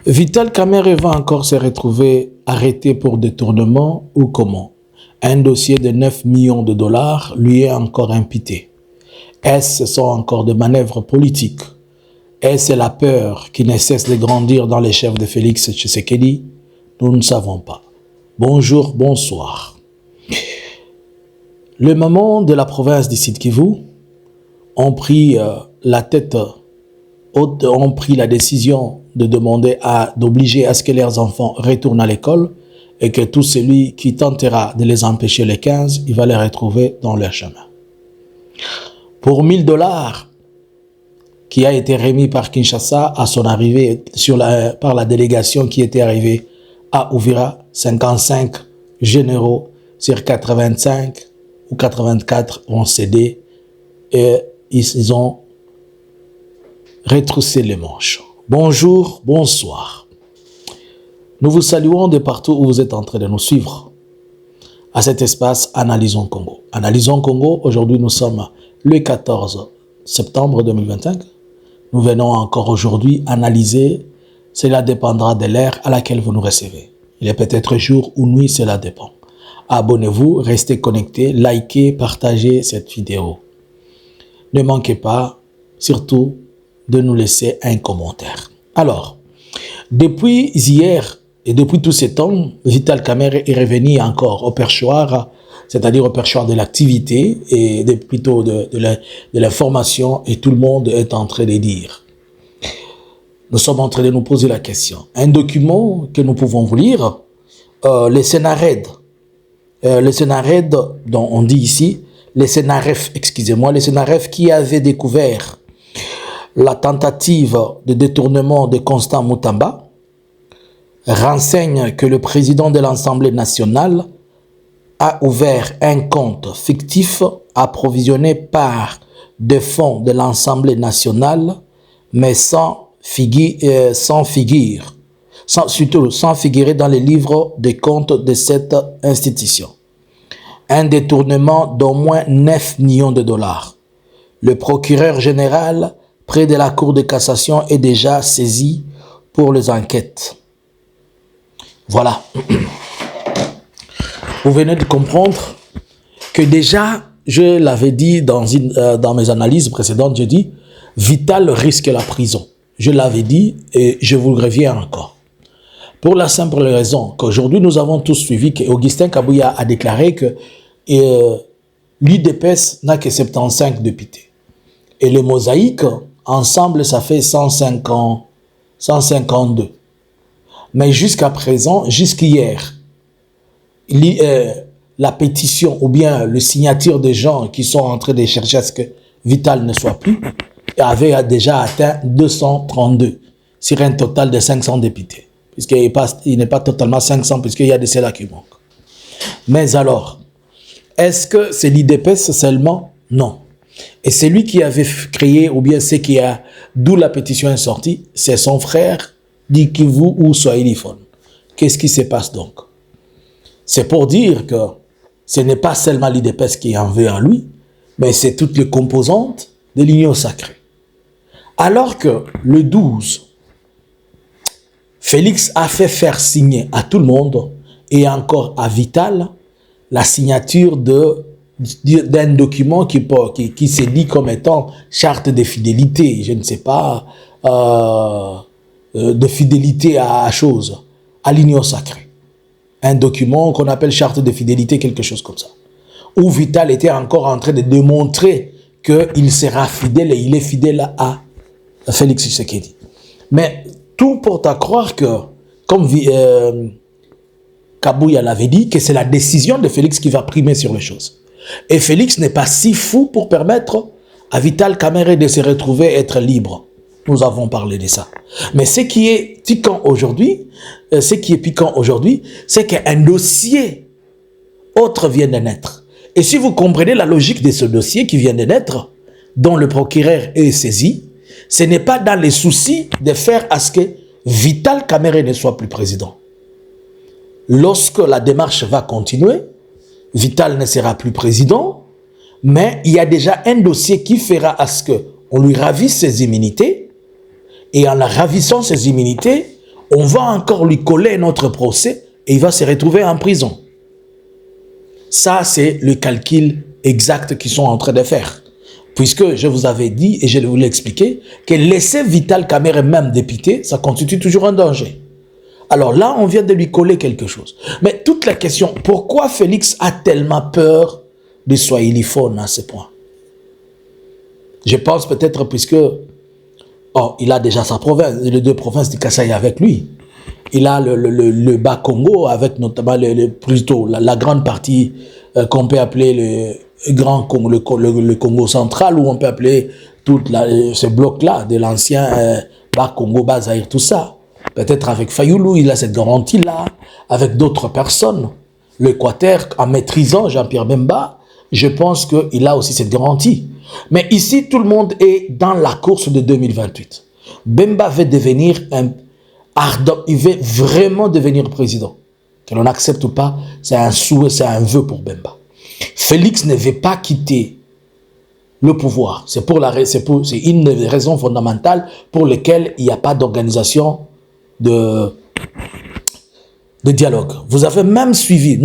Vital Kamerhe va encore se retrouver arrêté pour détournement ou comment? Un dossier de 9 millions de dollars lui est encore imputé. Est-ce ce sont encore des manœuvres politiques? Est-ce la peur qui ne cesse de grandir dans les chefs de Félix Tshisekedi? Nous ne savons pas. Bonjour, bonsoir. Le mamans de la province du Sud Kivu ont pris la tête haute, ont pris la décision de d'obliger à ce que leurs enfants retournent à l'école et que tout celui qui tentera de les empêcher les 15, il va les retrouver dans leur chemin. Pour 1000 dollars qui a été remis par Kinshasa à son arrivée par la délégation qui était arrivée à Uvira, 55 généraux sur 85 ou 84 ont cédé et ils ont retroussé les manches. Bonjour, bonsoir. Nous vous saluons de partout où vous êtes en train de nous suivre. À cet espace, Analysons Congo. Analysons Congo, aujourd'hui nous sommes le 14 septembre 2025. Nous venons encore aujourd'hui analyser, cela dépendra de l'ère à laquelle vous nous recevez. Il est peut-être jour ou nuit, cela dépend. Abonnez-vous, restez connectés, likez, partagez cette vidéo. Ne manquez pas, surtout, de nous laisser un commentaire. Alors, depuis hier et depuis tous ces temps, Vital Kamerhe est revenu encore au perchoir, c'est-à-dire au perchoir de l'activité et plutôt de l'information, et tout le monde est en train de dire. Nous sommes en train de nous poser la question. Un document que nous pouvons vous lire, les Sénarèdes, dont on dit ici, les Sénaref, excusez-moi, les Sénaref qui avaient découvert la tentative de détournement de Constant Mutamba, renseigne que le président de l'Assemblée nationale a ouvert un compte fictif approvisionné par des fonds de l'Assemblée nationale, mais sans figurer dans les livres de comptes de cette institution. Un détournement d'au moins 9 millions de dollars. Le procureur général près de la Cour de cassation est déjà saisi pour les enquêtes. Voilà. Vous venez de comprendre que déjà, je l'avais dit dans mes analyses précédentes, j'ai dit, Vital risque la prison. Je l'avais dit et je vous le reviens encore. Pour la simple raison qu'aujourd'hui, nous avons tous suivi qu'Augustin Kabouya a déclaré que l'UDPS n'a que 75 députés. Et le Mosaïque, ensemble, ça fait 152. Mais jusqu'à présent, jusqu'hier, la pétition ou bien le signature des gens qui sont en train de chercher à ce que Vital ne soit plus avait déjà atteint 232 sur un total de 500 députés. Puisqu'il n'est pas totalement 500 puisqu'il y a de ceux-là qui manquent. Mais alors, est-ce que c'est l'IDPS seulement? Non. Et celui qui avait créé, ou bien c'est qui a, d'où la pétition est sortie, c'est son frère, Dikivu ou Swahilifone. Qu'est-ce qui se passe donc? C'est pour dire que ce n'est pas seulement l'IDPS qui en veut en lui, mais c'est toutes les composantes de l'Union sacrée. Alors que le 12, Félix a fait faire signer à tout le monde, et encore à Vital, la signature d'un document qui se dit comme étant charte de fidélité, je ne sais pas, de fidélité à chose, à l'Union sacrée. Un document qu'on appelle charte de fidélité, quelque chose comme ça. Où Vital était encore en train de démontrer qu'il sera fidèle et il est fidèle à Félix Tshisekedi. Mais tout porte à croire que, comme Kabouya l'avait dit, que c'est la décision de Félix qui va primer sur les choses. Et Félix n'est pas si fou pour permettre à Vital Kamerhe de se retrouver être libre. Nous avons parlé de ça. Mais ce qui est piquant aujourd'hui, c'est qu'un dossier autre vient de naître. Et si vous comprenez la logique de ce dossier qui vient de naître, dont le procureur est saisi, ce n'est pas dans les soucis de faire à ce que Vital Kamerhe ne soit plus président. Lorsque la démarche va continuer, Vital ne sera plus président, mais il y a déjà un dossier qui fera à ce qu'on lui ravisse ses immunités, et en la ravissant ses immunités, on va encore lui coller notre procès et il va se retrouver en prison. Ça, c'est le calcul exact qu'ils sont en train de faire. Puisque je vous avais dit, et je vais vous l'expliquer, que laisser Vital Kamerhe même député, ça constitue toujours un danger. Alors là, on vient de lui coller quelque chose. Mais toute la question, pourquoi Félix a tellement peur de Swahiliphone à ce point? Je pense peut-être puisque il a déjà sa province, les 2 provinces du Kasaï avec lui. Il a le Bas-Congo avec notamment plutôt la grande partie qu'on peut appeler le Grand Congo, le Congo central, ou on peut appeler tout ce bloc-là de l'ancien Bas-Congo, Bas-Zaïre, tout ça. Peut-être avec Fayoulou, il a cette garantie-là, avec d'autres personnes. L'Équateur, en maîtrisant Jean-Pierre Bemba, je pense qu'il a aussi cette garantie. Mais ici, tout le monde est dans la course de 2028. Bemba veut devenir il veut vraiment devenir président. Que l'on accepte ou pas, c'est un souhait, c'est un vœu pour Bemba. Félix ne veut pas quitter le pouvoir. C'est une des raisons fondamentales pour lesquelles il n'y a pas d'organisation de dialogue. Nous avons même suivi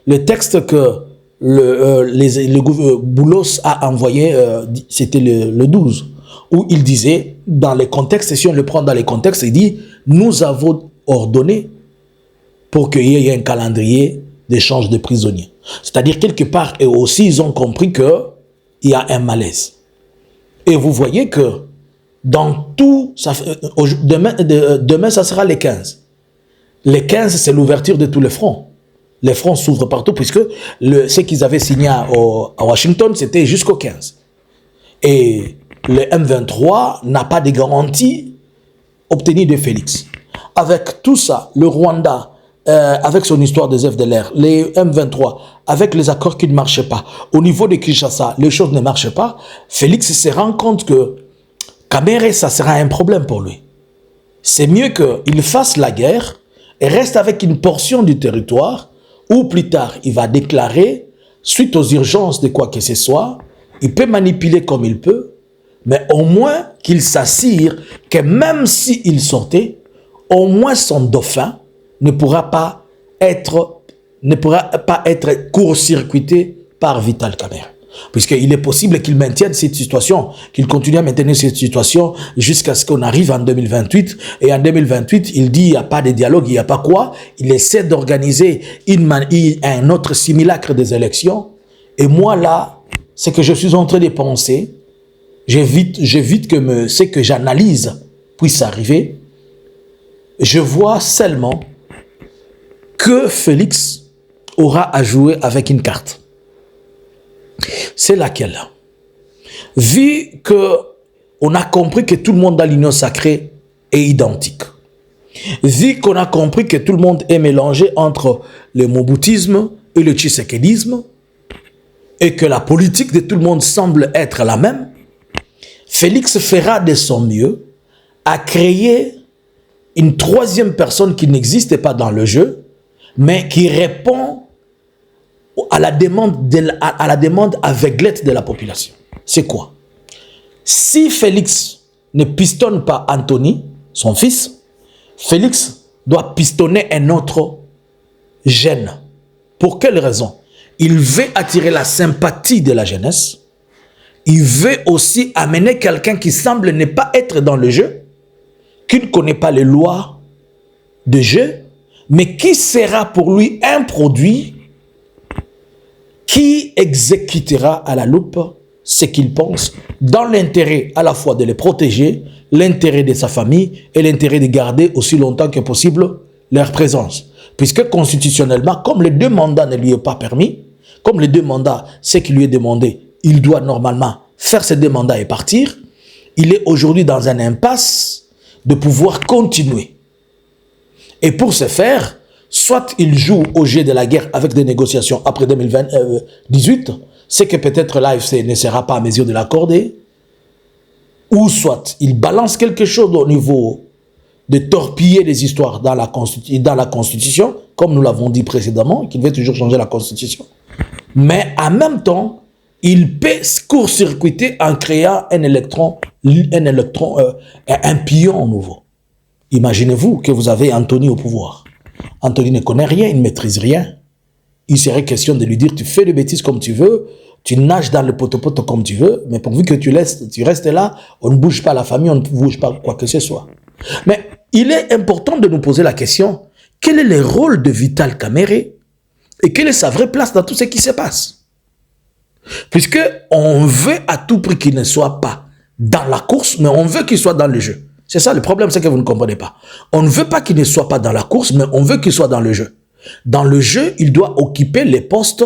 le texte que Boulos a envoyé, c'était le 12, où il disait, dans les contextes, si on le prend dans les contextes, il dit, nous avons ordonné pour qu'il y ait un calendrier d'échange de prisonniers. C'est-à-dire, quelque part, et aussi, ils ont compris qu'il y a un malaise. Et vous voyez que dans tout, demain, ça sera les 15. Les 15, c'est l'ouverture de tous les fronts. Les fronts s'ouvrent partout, puisque ce qu'ils avaient signé à Washington, c'était jusqu'au 15. Et le M23 n'a pas de garantie obtenue de Félix. Avec tout ça, le Rwanda, avec son histoire des FDLR, les M23, avec les accords qui ne marchaient pas, au niveau de Kinshasa, les choses ne marchaient pas, Félix se rend compte que Kamerhe, ça sera un problème pour lui. C'est mieux qu'il fasse la guerre et reste avec une portion du territoire où plus tard, il va déclarer, suite aux urgences de quoi que ce soit, il peut manipuler comme il peut, mais au moins qu'il s'assure que même s'il sortait, au moins son dauphin ne pourra pas être court-circuité par Vital Kamerhe. Puisqu'il est possible qu'il maintienne cette situation, qu'il continue à maintenir cette situation jusqu'à ce qu'on arrive en 2028. Et en 2028, il dit il n'y a pas de dialogue, il n'y a pas quoi. Il essaie d'organiser un autre simulacre des élections. Et moi là, ce que je suis en train de penser, j'évite que ce que j'analyse puisse arriver. Je vois seulement que Félix aura à jouer avec une carte. C'est laquelle? Vu qu'on a compris que tout le monde dans l'union sacrée est identique, vu qu'on a compris que tout le monde est mélangé entre le moboutisme et le tshisekédisme, et que la politique de tout le monde semble être la même, Félix fera de son mieux à créer une troisième personne qui n'existe pas dans le jeu, mais qui répond à la demande aveuglette de la population. C'est quoi? Si Félix ne pistonne pas Anthony, son fils, Félix doit pistonner un autre jeune. Pour quelle raison? Il veut attirer la sympathie de la jeunesse. Il veut aussi amener quelqu'un qui semble ne pas être dans le jeu, qui ne connaît pas les lois de jeu, mais qui sera pour lui un produit qui exécutera à la loupe ce qu'il pense, dans l'intérêt à la fois de les protéger, l'intérêt de sa famille et l'intérêt de garder aussi longtemps que possible leur présence. Puisque constitutionnellement, comme les 2 mandats ne lui est pas permis, comme les 2 mandats, ce qui lui est demandé, il doit normalement faire ces 2 mandats et partir, il est aujourd'hui dans un impasse de pouvoir continuer. Et pour ce faire, soit il joue au jeu de la guerre avec des négociations après 2018, c'est que peut-être l'AFC ne sera pas à mesure de l'accorder, ou soit il balance quelque chose au niveau de torpiller les histoires dans la Constitution, comme nous l'avons dit précédemment, qu'il veut toujours changer la Constitution. Mais en même temps, il peut court-circuiter en créant un pion nouveau. Imaginez-vous que vous avez Anthony au pouvoir. Anthony ne connaît rien, il ne maîtrise rien. Il serait question de lui dire, tu fais des bêtises comme tu veux, tu nages dans le poteau-poteau comme tu veux, mais pourvu que tu restes là, on ne bouge pas la famille, on ne bouge pas quoi que ce soit. Mais il est important de nous poser la question, quel est le rôle de Vital Kamerhe et quelle est sa vraie place dans tout ce qui se passe? Puisque on veut à tout prix qu'il ne soit pas dans la course, mais on veut qu'il soit dans le jeu. C'est ça le problème, c'est que vous ne comprenez pas. On ne veut pas qu'il ne soit pas dans la course, mais on veut qu'il soit dans le jeu. Dans le jeu, il doit occuper les postes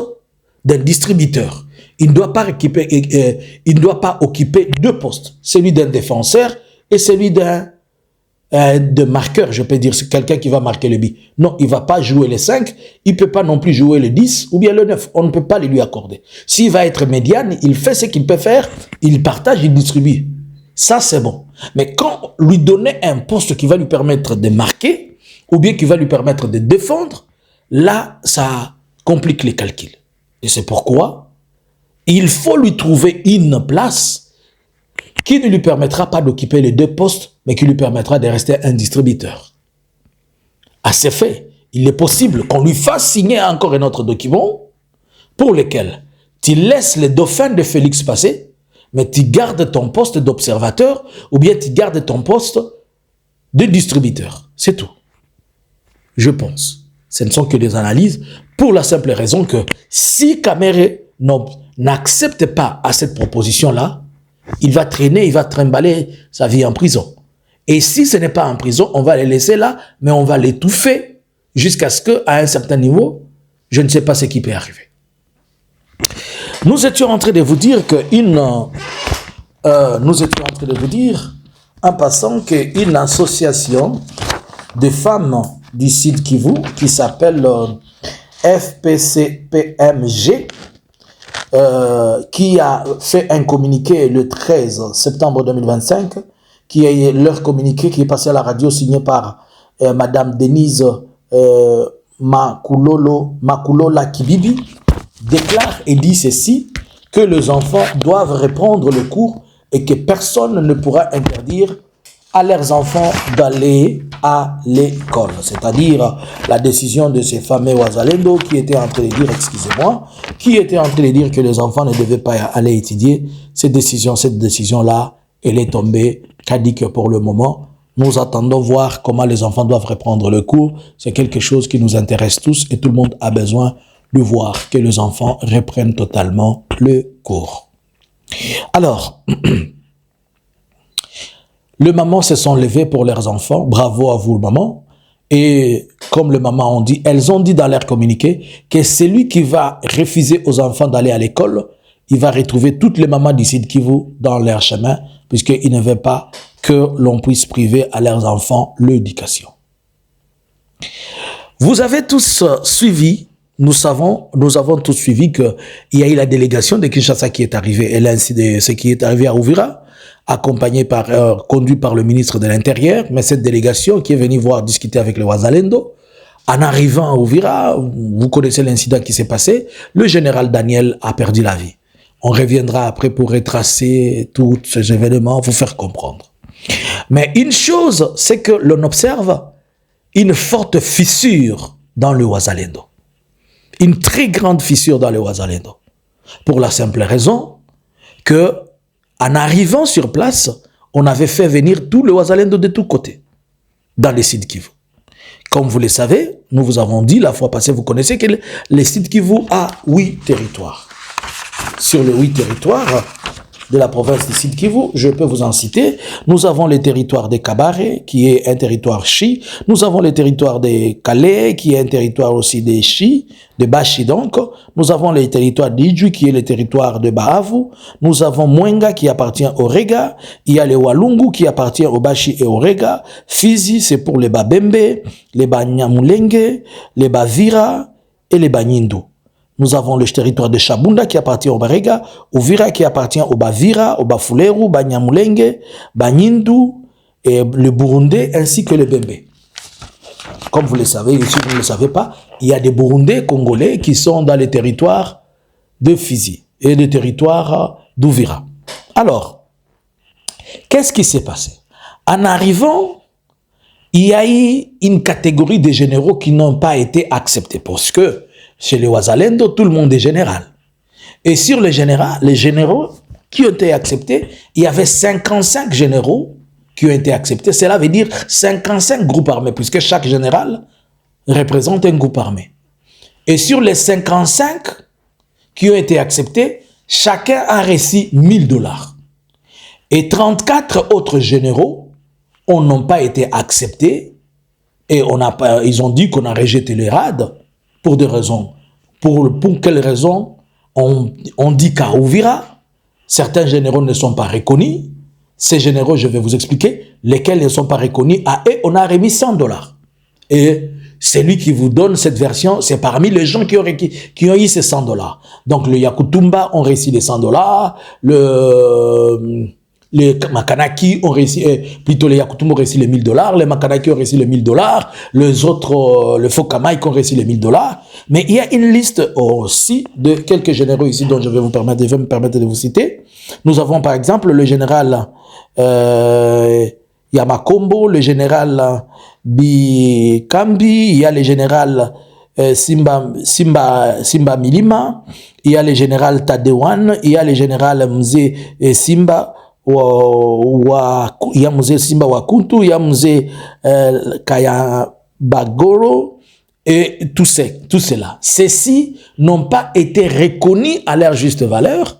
d'un distributeur. Il ne doit pas occuper deux postes, celui d'un défenseur et celui de marqueur, je peux dire, c'est quelqu'un qui va marquer le but. Non, il ne va pas jouer les 5, il ne peut pas non plus jouer le 10 ou bien le 9, on ne peut pas les lui accorder. S'il va être médiane, il fait ce qu'il peut faire, il partage, il distribue. Ça, c'est bon. Mais quand lui donner un poste qui va lui permettre de marquer ou bien qui va lui permettre de défendre, là, ça complique les calculs. Et c'est pourquoi il faut lui trouver une place qui ne lui permettra pas d'occuper les deux postes, mais qui lui permettra de rester un distributeur. À ce fait, il est possible qu'on lui fasse signer encore un autre document pour lequel tu laisses les dauphins de Félix passer, mais tu gardes ton poste d'observateur ou bien tu gardes ton poste de distributeur. C'est tout. Je pense. Ce ne sont que des analyses pour la simple raison que si Kamerhe n'accepte pas à cette proposition-là, il va traîner, il va trimballer sa vie en prison. Et si ce n'est pas en prison, on va les laisser là, mais on va l'étouffer jusqu'à ce qu'à un certain niveau, je ne sais pas ce qui peut arriver. Nous étions en train de vous dire en passant qu'une association de femmes du Sud Kivu qui s'appelle FPCPMG qui a fait un communiqué le 13 septembre 2025 qui est leur communiqué qui est passé à la radio signé par Madame Denise Makulola Kibibi déclare et dit ceci, que les enfants doivent reprendre le cours et que personne ne pourra interdire à leurs enfants d'aller à l'école. C'est-à-dire la décision de ces fameux Wazalendo qui étaient en train de dire, qui étaient en train de dire que les enfants ne devaient pas aller étudier. Cette décision-là, elle est tombée. Qu'a dit que pour le moment, nous attendons voir comment les enfants doivent reprendre le cours. C'est quelque chose qui nous intéresse tous et tout le monde a besoin de voir que les enfants reprennent totalement le cours. Alors, les mamans se sont levées pour leurs enfants. Bravo à vous, maman. Et comme les mamans ont dit, elles ont dit dans leur communiqué que celui qui va refuser aux enfants d'aller à l'école, il va retrouver toutes les mamans du Sud Kivu dans leur chemin, puisqu'ils ne veulent pas que l'on puisse priver à leurs enfants l'éducation. Vous avez tous suivi, nous avons tous suivi qu'il y a eu la délégation de Kinshasa qui est arrivée, et ainsi de ce qui est arrivé à Uvira, conduit par le ministre de l'Intérieur, mais cette délégation qui est venue discuter avec le Wazalendo, en arrivant à Uvira, vous connaissez l'incident qui s'est passé, le général Daniel a perdu la vie. On reviendra après pour retracer tous ces événements, vous faire comprendre. Mais une chose, c'est que l'on observe une forte fissure dans le Wazalendo. Une très grande fissure dans le Wazalendo. Pour la simple raison que, en arrivant sur place, on avait fait venir tout le Wazalendo de tous côtés, dans les Sud Kivu. Comme vous le savez, nous vous avons dit la fois passée, vous connaissez que le Sud Kivu a 8 territoires. Sur les 8 territoires de la province du Sud Kivu, je peux vous en citer. Nous avons le territoire de Kabare, qui est un territoire Chi. Nous avons le territoire de Calais, qui est un territoire aussi des Chi, de Bashi donc. Nous avons le territoire d'Idju, qui est le territoire de Bahavu. Nous avons Mwenga, qui appartient au Rega. Il y a le Walungu, qui appartient au Bashi et au Rega. Fizi, c'est pour les Babembe, les Banyamulenge, les Bavira et les Banyindu. Nous avons le territoire de Chabunda qui appartient au Barega, Uvira qui appartient au Bavira, au Bafuleru, Banyamulenge, Banyindu, et le Burundais ainsi que le Bembe. Comme vous le savez, et si vous ne le savez pas, il y a des Burundais congolais qui sont dans les territoires de Fizi et les territoires d'Uvira. Alors, qu'est-ce qui s'est passé? En arrivant, il y a eu une catégorie de généraux qui n'ont pas été acceptés. Parce que chez les Wazalendo, tout le monde est général. Et sur les généraux qui ont été acceptés, il y avait 55 généraux qui ont été acceptés. Cela veut dire 55 groupes armés, puisque chaque général représente un groupe armé. Et sur les 55 qui ont été acceptés, chacun a reçu $1000. Et 34 autres généraux n'ont pas été acceptés et ils ont dit qu'on a rejeté les raids pour des raisons. Pour quelles raisons? On dit qu'à Ouvira, certains généraux ne sont pas reconnus. Ces généraux, je vais vous expliquer, lesquels ne sont pas reconnus. À eux, on a remis $100. Et celui qui vous donne cette version, c'est parmi les gens qui ont eu ces $100. Donc, le Yakutumba ont reçu les $100, les Makanaki ont reçu, plutôt les Yakutumba ont reçu les $1000, les Makanaki ont reçu les $1000, les autres, le Fokamaï ont reçu les $1000. Mais il y a une liste aussi de quelques généraux ici dont je vais me permettre de vous citer. Nous avons par exemple le général Yamakombo, le général Bikambi, il y a le général Simba Milima, il y a le général Tadewan, il y a le général Mzee Simba, il y a Mzee Simba Wakuntu, il y a Mzee Kayabagoro, et tout cela. Ceux-ci n'ont pas été reconnus à leur juste valeur,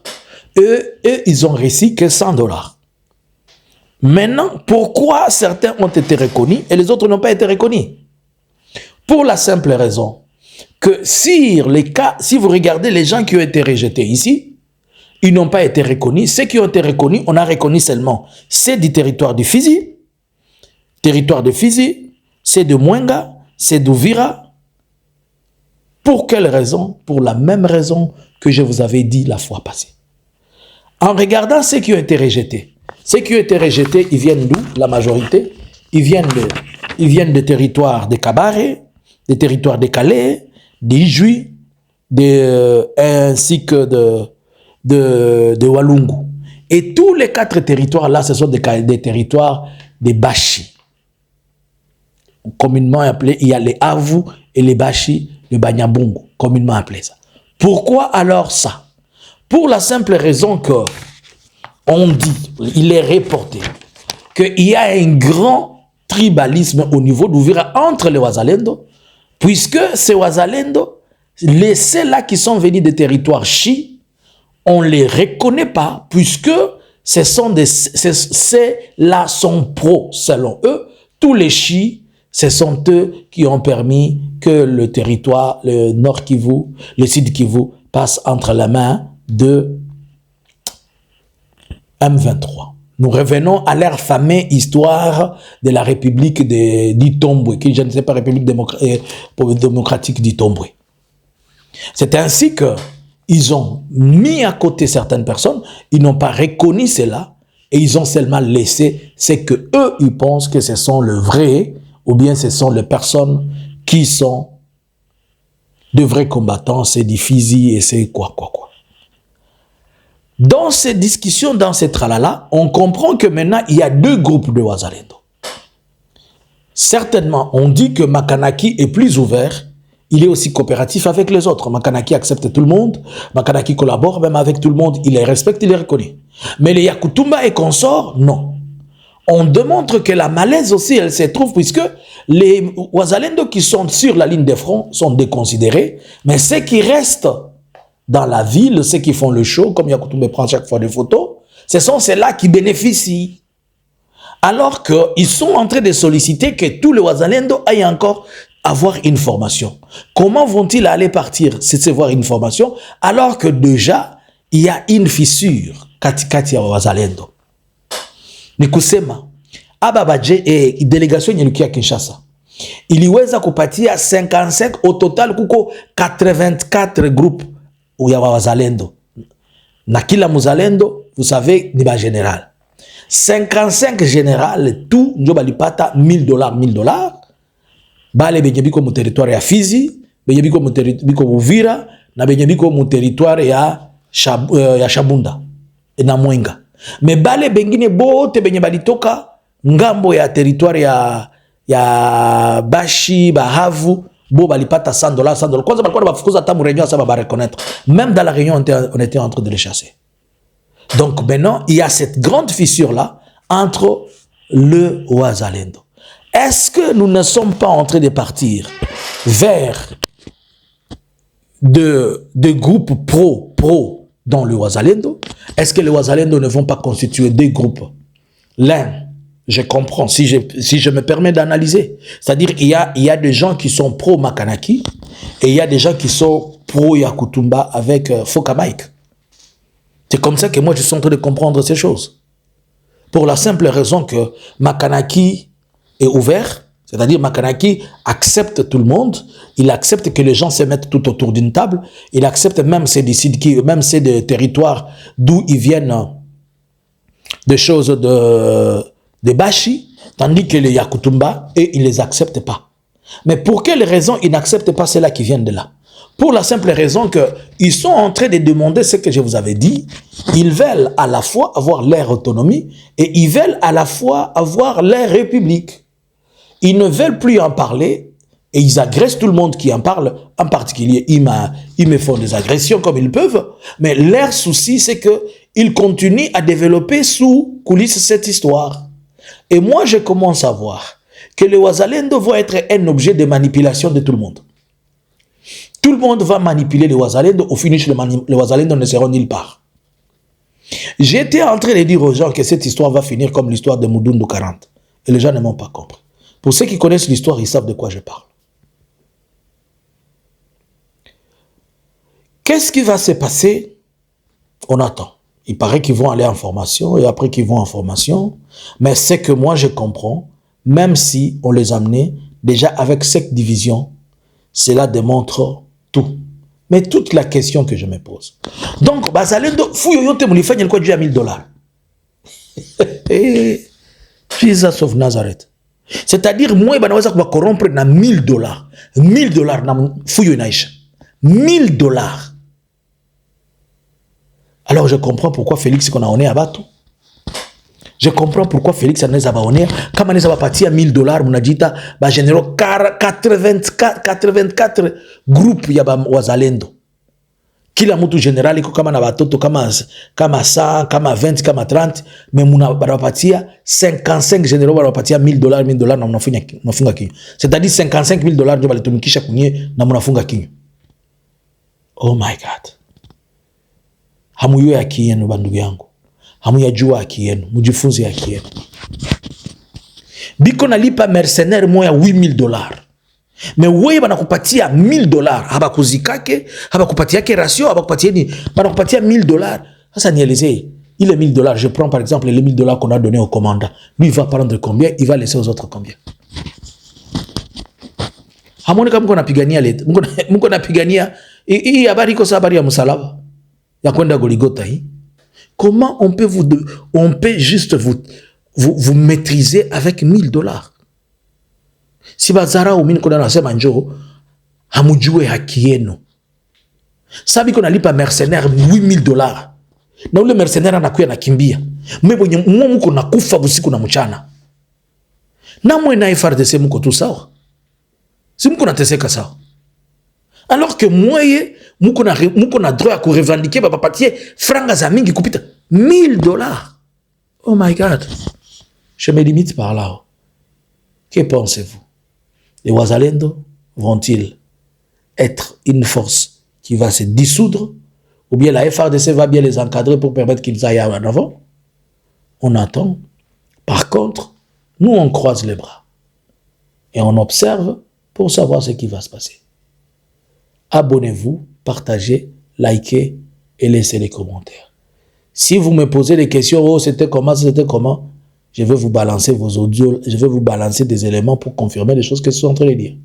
eux, ils ont reçu que $100. Maintenant, pourquoi certains ont été reconnus et les autres n'ont pas été reconnus? Pour la simple raison que si vous regardez les gens qui ont été rejetés ici, ils n'ont pas été reconnus. Ceux qui ont été reconnus, on a reconnu seulement c'est du territoire de Fizi, c'est de Mwenga, c'est d'Uvira. Pour quelle raison? Pour la même raison que je vous avais dit la fois passée. En regardant ceux qui ont été rejetés, ils viennent d'où? La majorité, ils viennent des territoires de Kabare, des territoires de Calais, d'Ijui, ainsi que de Walungu. Et tous les 4 territoires-là, ce sont des territoires de Bashi. Communément appelés, il y a les Avu et les Bashi, le Banyabungu, communément appelé ça. Pourquoi alors ça? Pour la simple raison que on dit, il est reporté, qu'il y a un grand tribalisme au niveau d'Ouvira entre les Wazalendo, puisque ces Wazalendo, ceux-là qui sont venus des territoires chi, on ne les reconnaît pas, puisque ceux-là sont pro, selon eux. Tous les chi, ce sont eux qui ont permis que le territoire, le Nord Kivu, le Sud Kivu, passe entre les mains de M23. Nous revenons à leur fameuse histoire de la République d'Itombwe, qui je ne sais pas, République démocratique d'Itombwe. C'est ainsi qu'ils ont mis à côté certaines personnes, ils n'ont pas reconnu cela, et ils ont seulement laissé ce que eux ils pensent que ce sont le vrai, ou bien ce sont les personnes qui sont de vrais combattants, c'est des Fizi et c'est quoi. Dans ces discussions, dans ces tralala, on comprend que maintenant, il y a 2 groupes de Wazalendo. Certainement, on dit que Makanaki est plus ouvert, il est aussi coopératif avec les autres. Makanaki accepte tout le monde, Makanaki collabore même avec tout le monde, il les respecte, il les reconnaît. Mais les Yakutumba et consorts, non. On démontre que la malaise aussi, elle se trouve, puisque les Wazalendo qui sont sur la ligne de front sont déconsidérés, mais ceux qui restent dans la ville, ceux qui font le show, comme Yakutumba prend chaque fois des photos, ce sont ceux-là qui bénéficient. Alors qu'ils sont en train de solliciter que tous les Wazalendo aillent encore avoir une formation. Comment vont-ils aller partir, recevoir une formation, alors que déjà, il y a une fissure, katikati ya Wazalendo. Nikusema, Ababaje et délégation Nyelukia Kinshasa, iliweza kupatia 55, au total kuko 84 groupes où il y a Wazalendo. Na kila muzalendo, vous savez, ni ba général. 55 général, tout, njo balipata $1000. Bale benyebiko mu territoire ya Fizi, benyebiko mu territoire Uvira, na benyebiko mu territoire ya Shabunda, na Mwenga. Mais bale bengine bote benye balitoka ngambo ya territoire ya Bashi, Bahavu, bon, balipata $100, $100. Quand on va faire ça, réunion, ça va reconnaître. Même dans la réunion, on était en train de les chasser. Donc maintenant, il y a cette grande fissure-là entre le Wazalendo. Est-ce que nous ne sommes pas en train de partir vers de groupes pro dans le Wazalendo? Est-ce que les Wazalendo ne vont pas constituer des groupes? L'un, je comprends, si je me permets d'analyser, c'est-à-dire il y a des gens qui sont pro Makanaki et il y a des gens qui sont pro Yakutumba avec Foka Mike. C'est comme ça que moi je suis en train de comprendre ces choses. Pour la simple raison que Makanaki est ouvert, c'est-à-dire Makanaki accepte tout le monde, il accepte que les gens se mettent tout autour d'une table, il accepte même ces des territoires d'où ils viennent des choses de Bashi, tandis que les Yakutumba, et ils ne les acceptent pas. Mais pour quelle raison ils n'acceptent pas ceux-là qui viennent de là? Pour la simple raison qu'ils sont en train de demander ce que je vous avais dit. Ils veulent à la fois avoir leur autonomie et ils veulent à la fois avoir leur république. Ils ne veulent plus en parler et ils agressent tout le monde qui en parle. En particulier, ils me font des agressions comme ils peuvent. Mais leur souci, c'est qu'ils continuent à développer sous coulisses cette histoire. Et moi, je commence à voir que les Wazalendo vont être un objet de manipulation de tout le monde. Tout le monde va manipuler les Wazalendo. Au finish, les Wazalendo ne seront nulle part. J'étais en train de dire aux gens que cette histoire va finir comme l'histoire de Mudundu 40. Et les gens ne m'ont pas compris. Pour ceux qui connaissent l'histoire, ils savent de quoi je parle. Qu'est-ce qui va se passer? On attend. Il paraît qu'ils vont aller en formation et après qu'ils vont en formation. Mais c'est que moi je comprends, même si on les amenait déjà avec cette division, cela démontre tout. Mais toute la question que je me pose. Donc, Bazalendo, fouyoyote moulifanye le quoi du à $1000. Jesus of Nazareth. C'est-à-dire, moi, il va corrompre na $1000. $1000 na fouyo naïcha. $1000. Alors, je comprends pourquoi Félix qu'on a honné à Batou. Je comprends pourquoi Félix a n'est pas honné. Comme on est parti à $1000, on a dit, bah, généraux 84 groupes ya ba Wazalendo. Kila mutu général iko kama na batoto kama 100, kama 20, kama 30, mais muna barapatia 55 généraux barapatia $1000 na mnafunga kinyo. C'est-à-dire $55,000 ndio balitumikisha kunye na mnafunga kinyo. Oh my God. Hamuyo ya kiyenu bandugu yangu. Hamuyajua haki yenu, mujifunze haki yenu. Biko nalipa mercenaire moya $8,000. Mais wewe banakupatia $1,000, habakuzikake, habakupatia ke ratio, habakupatia ni, banakupatia $1,000. Sasa nielezee, il est $1,000, je prends par exemple les $1,000 qu'on a donné au commandant. Lui il va prendre combien, il va laisser aux autres combien. Hamoni kama mko napigania leta, mko napigania hii habari iko habari ya msalaba ya kwenda Goligota hii. Comment on peut juste vous maîtriser avec $1,000? Si bazara ou mine kona nasema njoo, hamujue haki yenu. Sabi kona lipa mercenaire $8,000. Na ule mercenaire anakuya nakimbia. Mbonye mko nakufa usiku na mchana. Na mwe na FARDC mko tu sawa. Si mko nateseka sawa. Alors que moye muko na droit à revendiquer ba papier franga za mingi kupita $1,000. Oh my God. Je me limite par là. Que pensez-vous? Les Wazalendo vont-ils être une force qui va se dissoudre ou bien la FARDC va bien les encadrer pour permettre qu'ils aillent en avant? On attend. Par contre, nous on croise les bras et on observe pour savoir ce qui va se passer. Abonnez-vous, partagez, likez et laissez les commentaires. Si vous me posez des questions, oh c'était comment, je vais vous balancer vos audios, je vais vous balancer des éléments pour confirmer les choses que je suis en train de dire.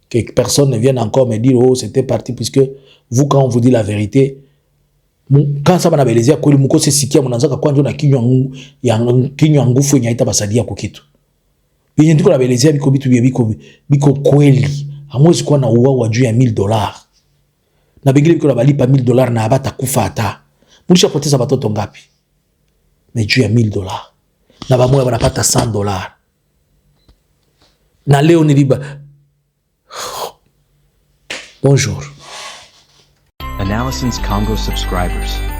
Que personne ne vienne encore me dire, oh c'était parti, puisque vous quand on vous dit la vérité, quand ça m'a belezia kweli muko se sikia mnaanza kwa njo na kinywa ngufu nyaita basadia kwa kitu. Binyi ndiko na belezia biko bitu biko kweli. Hamwezi kuwa na uwa juu ya $1,000. Na bengine biko na balipa $1,000 na abata kufa hata. Mulisha poteza batoto ngapi? Mais juu ya $1,000. Na bamoya banapata $100. na leo niliba. Bonjour. Analysins Congo subscribers.